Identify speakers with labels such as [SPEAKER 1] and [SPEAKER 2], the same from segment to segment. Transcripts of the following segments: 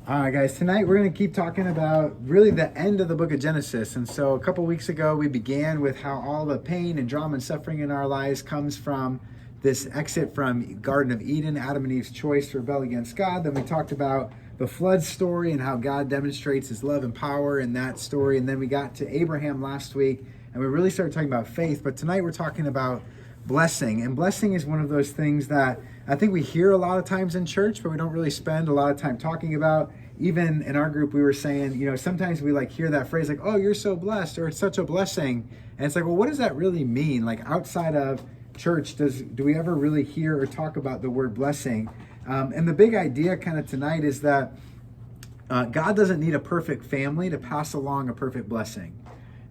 [SPEAKER 1] All right, guys, tonight we're going to keep talking about really the end of the book of Genesis. And so a couple weeks ago, we began with how all the pain and drama and suffering in our lives comes from this exit from Garden of Eden, Adam and Eve's choice to rebel against God. Then we talked about the flood story and how God demonstrates his love and power in that story. And then we got to Abraham last week, and we really started talking about faith. But tonight we're talking about blessing. And blessing is one of those things that I think we hear a lot of times in church, but we don't really spend a lot of time talking about. Even in our group, we were saying, sometimes we hear that phrase like, oh, you're so blessed, or it's such a blessing. And it's like, well, what does that really mean? Like outside of church, do we ever really hear or talk about the word blessing? And the big idea kind of tonight is that God doesn't need a perfect family to pass along a perfect blessing.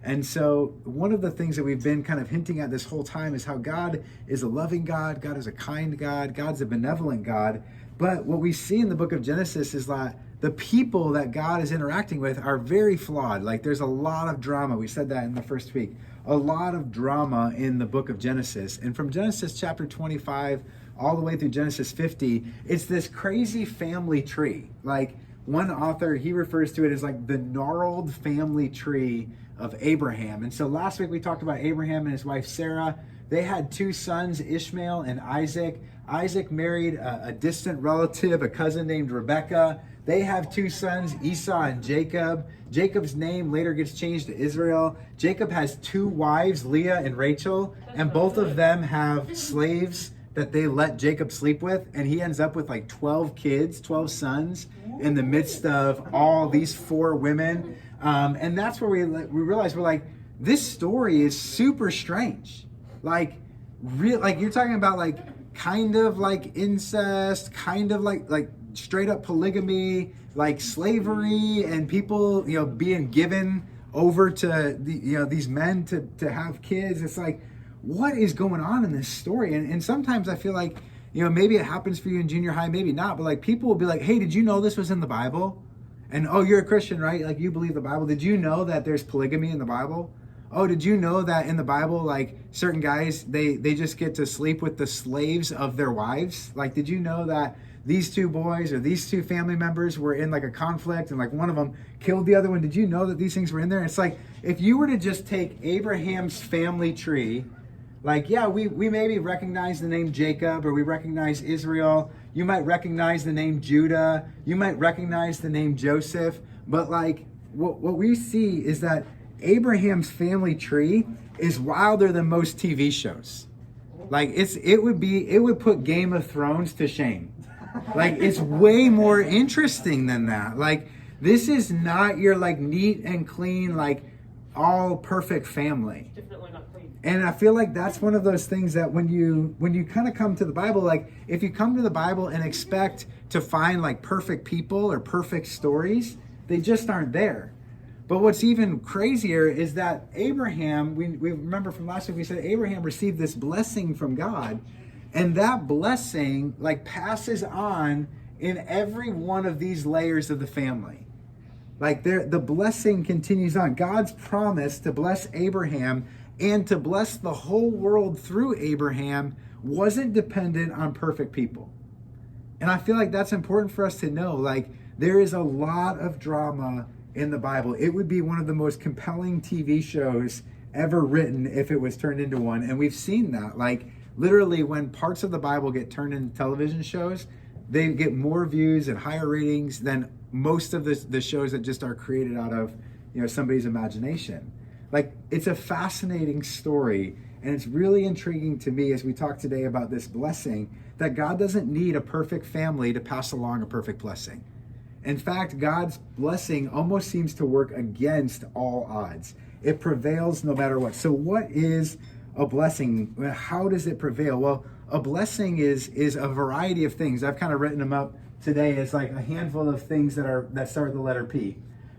[SPEAKER 1] And so one of the things that we've been kind of hinting at this whole time is how God is a loving God, God is a kind God, God's a benevolent God. But what we see in the book of Genesis is that the people that God is interacting with are very flawed. Like there's a lot of drama. We said that in the first week. A lot of drama in the book of Genesis. And from Genesis chapter 25 all the way through Genesis 50, it's this crazy family tree. Like one author, he refers to it as like the gnarled family tree of Abraham. And so last week we talked about Abraham and his wife Sarah. They had two sons, Ishmael and Isaac. Isaac married a distant relative, a cousin named Rebekah. They have two sons, Esau and Jacob. Jacob's name later gets changed to Israel. Jacob has two wives, Leah and Rachel, and both of them have slaves that they let Jacob sleep with. And he ends up with like 12 kids, 12 sons in the midst of all these four women. And that's where we realize we're like, this story is super strange. Like you're talking about like kind of like incest, kind of like straight up polygamy, like slavery, and people being given over to these men to have kids. It's like, what is going on in this story? And sometimes I feel like maybe it happens for you in junior high, maybe not, but like people will be like, hey, did you know this was in the Bible? And oh, you're a Christian, right? Like you believe the Bible. Did you know that there's polygamy in the Bible? Oh, did you know that in the Bible, like certain guys, they just get to sleep with the slaves of their wives? Like, did you know that these two boys or these two family members were in like a conflict and like one of them killed the other one? Did you know that these things were in there? It's like, if you were to just take Abraham's family tree, like, yeah, we maybe recognize the name Jacob, or we recognize Israel. You might recognize the name Judah. You might recognize the name Joseph. But like what we see is that Abraham's family tree is wilder than most TV shows. Like it would put Game of Thrones to shame. Like it's way more interesting than that. Like this is not your like neat and clean, like all perfect family.
[SPEAKER 2] Definitely not clean.
[SPEAKER 1] And I feel like that's one of those things that when you kind of come to the Bible, like if you come to the Bible and expect to find like perfect people or perfect stories, they just aren't there. But what's even crazier is that Abraham, we remember from last week, we said Abraham received this blessing from God, and that blessing like passes on in every one of these layers of the family. Like the blessing continues on. God's promise to bless Abraham and to bless the whole world through Abraham wasn't dependent on perfect people. And I feel like that's important for us to know. Like there is a lot of drama in the Bible. It would be one of the most compelling TV shows ever written if it was turned into one. And we've seen that. Like literally when parts of the Bible get turned into television shows, they get more views and higher ratings than most of the shows that just are created out of somebody's imagination. Like it's a fascinating story, and it's really intriguing to me as we talk today about this blessing, that God doesn't need a perfect family to pass along a perfect blessing. In fact, God's blessing almost seems to work against all odds. It prevails no matter what. So what is a blessing? How does it prevail? Well, a blessing is a variety of things. I've kind of written them up today as like a handful of things that start with the letter P.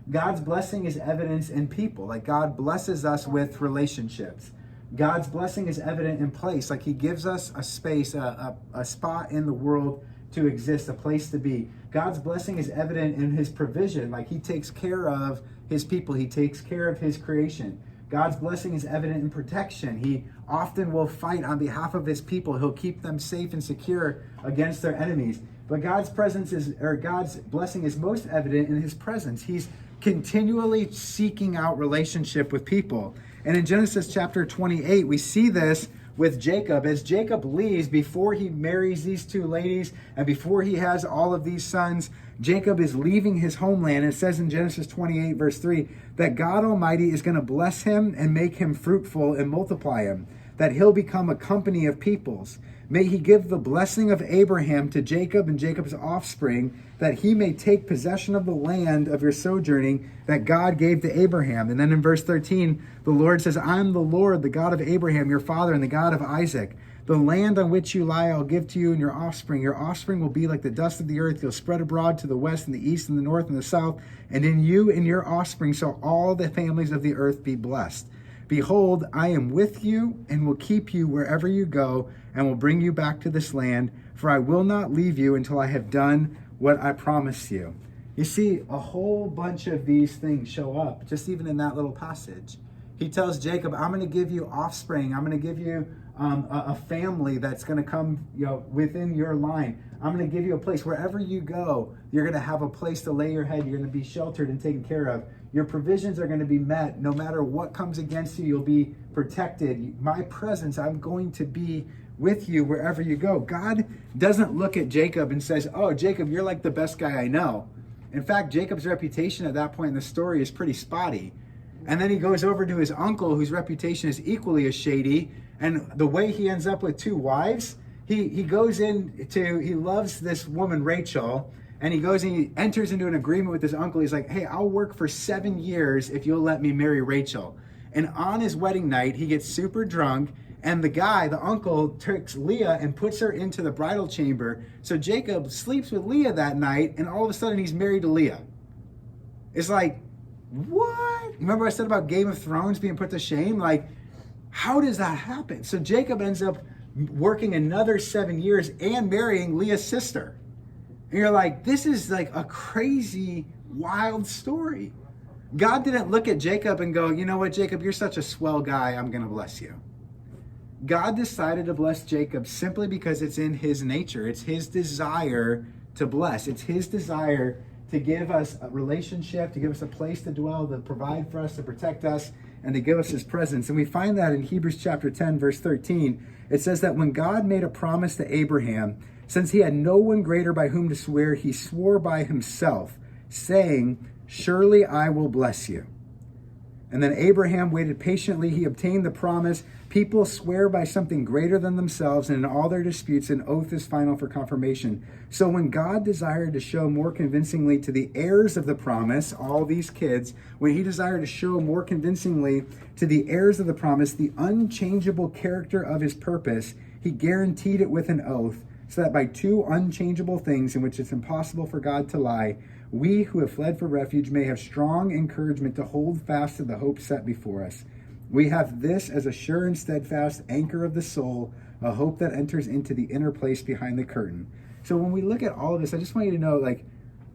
[SPEAKER 1] God's blessing is evidence in people. Like God blesses us with relationships. God's blessing is evident in place. Like he gives us a space, a spot in the world to exist, a place to be. God's blessing is evident in his provision. Like he takes care of his people. He takes care of his creation. God's blessing is evident in protection. He often will fight on behalf of his people. He'll keep them safe and secure against their enemies. But God's blessing is most evident in his presence. He's continually seeking out relationship with people. And in Genesis chapter 28, we see this with Jacob. As Jacob leaves, before he marries these two ladies and before he has all of these sons, Jacob is leaving his homeland. It says in Genesis 28 verse 3 that God Almighty is going to bless him and make him fruitful and multiply him, that he'll become a company of peoples. May he give the blessing of Abraham to Jacob and Jacob's offspring, that he may take possession of the land of your sojourning that God gave to Abraham. And then in verse 13, the Lord says, I'm the Lord, the God of Abraham, your father, and the God of Isaac. The land on which you lie, I'll give to you and your offspring. Your offspring will be like the dust of the earth. You'll spread abroad to the west and the east and the north and the south. And in you and your offspring shall all the families of the earth be blessed. Behold, I am with you and will keep you wherever you go and will bring you back to this land, for I will not leave you until I have done what I promised you. You see, a whole bunch of these things show up, just even in that little passage. He tells Jacob, I'm going to give you offspring. I'm going to give you a family that's going to come, within your line. I'm going to give you a place. Wherever you go, you're going to have a place to lay your head. You're going to be sheltered and taken care of. Your provisions are going to be met. No matter what comes against you, you'll be protected. My presence, I'm going to be with you wherever you go. God doesn't look at Jacob and says, oh, Jacob, you're like the best guy I know. In fact, Jacob's reputation at that point in the story is pretty spotty. And then he goes over to his uncle, whose reputation is equally as shady. And the way he ends up with two wives, he loves this woman, Rachel, and he enters into an agreement with his uncle. He's like, hey, I'll work for 7 years if you'll let me marry Rachel. And on his wedding night, he gets super drunk, and the uncle, takes Leah and puts her into the bridal chamber. So Jacob sleeps with Leah that night, and all of a sudden he's married to Leah. It's like, what? Remember I said about Game of Thrones being put to shame? Like, how does that happen? So Jacob ends up working another 7 years and marrying Leah's sister. And you're like, this is like a crazy, wild story. God didn't look at Jacob and go, you know what, Jacob, you're such a swell guy, I'm going to bless you. God decided to bless Jacob simply because it's in his nature. It's his desire to bless. It's his desire to give us a relationship, to give us a place to dwell, to provide for us, to protect us, and to give us his presence. And we find that in Hebrews chapter 10, verse 13. It says that when God made a promise to Abraham, since he had no one greater by whom to swear, he swore by himself, saying, surely I will bless you. And then Abraham waited patiently. He obtained the promise. People swear by something greater than themselves, and in all their disputes, an oath is final for confirmation. So when God desired to show more convincingly to the heirs of the promise, all these kids, when he desired to show more convincingly to the heirs of the promise the unchangeable character of his purpose, he guaranteed it with an oath, so that by two unchangeable things in which it's impossible for God to lie, we who have fled for refuge may have strong encouragement to hold fast to the hope set before us. We have this as a sure and steadfast anchor of the soul, a hope that enters into the inner place behind the curtain. So when we look at all of this, I just want you to know, like,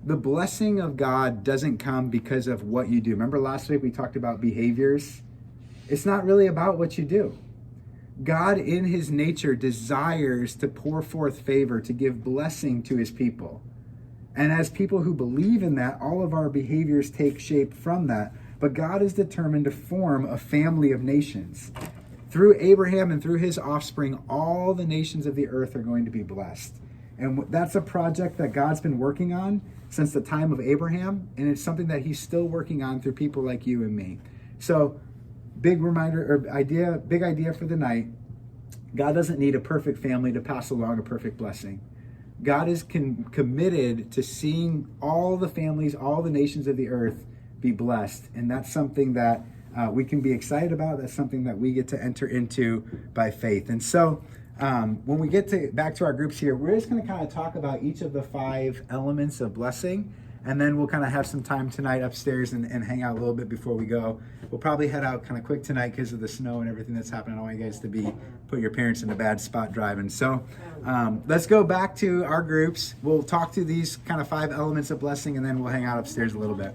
[SPEAKER 1] the blessing of God doesn't come because of what you do. Remember last week we talked about behaviors? It's not really about what you do. God in his nature desires to pour forth favor, to give blessing to his people. And as people who believe in that, all of our behaviors take shape from that. But God is determined to form a family of nations. Through Abraham and through his offspring, all the nations of the earth are going to be blessed. And that's a project that God's been working on since the time of Abraham. And it's something that he's still working on through people like you and me. So big idea for the night. God doesn't need a perfect family to pass along a perfect blessing. God is committed to seeing all the families, all the nations of the earth be blessed. And that's something that we can be excited about. That's something that we get to enter into by faith. And so when we get back to our groups here, we're just going to kind of talk about each of the 5 elements of blessing. And then we'll kind of have some time tonight upstairs and hang out a little bit before we go. We'll probably head out kind of quick tonight because of the snow and everything that's happening. I don't want you guys to put your parents in a bad spot driving. So let's go back to our groups. We'll talk through these kind of 5 elements of blessing, and then we'll hang out upstairs a little bit.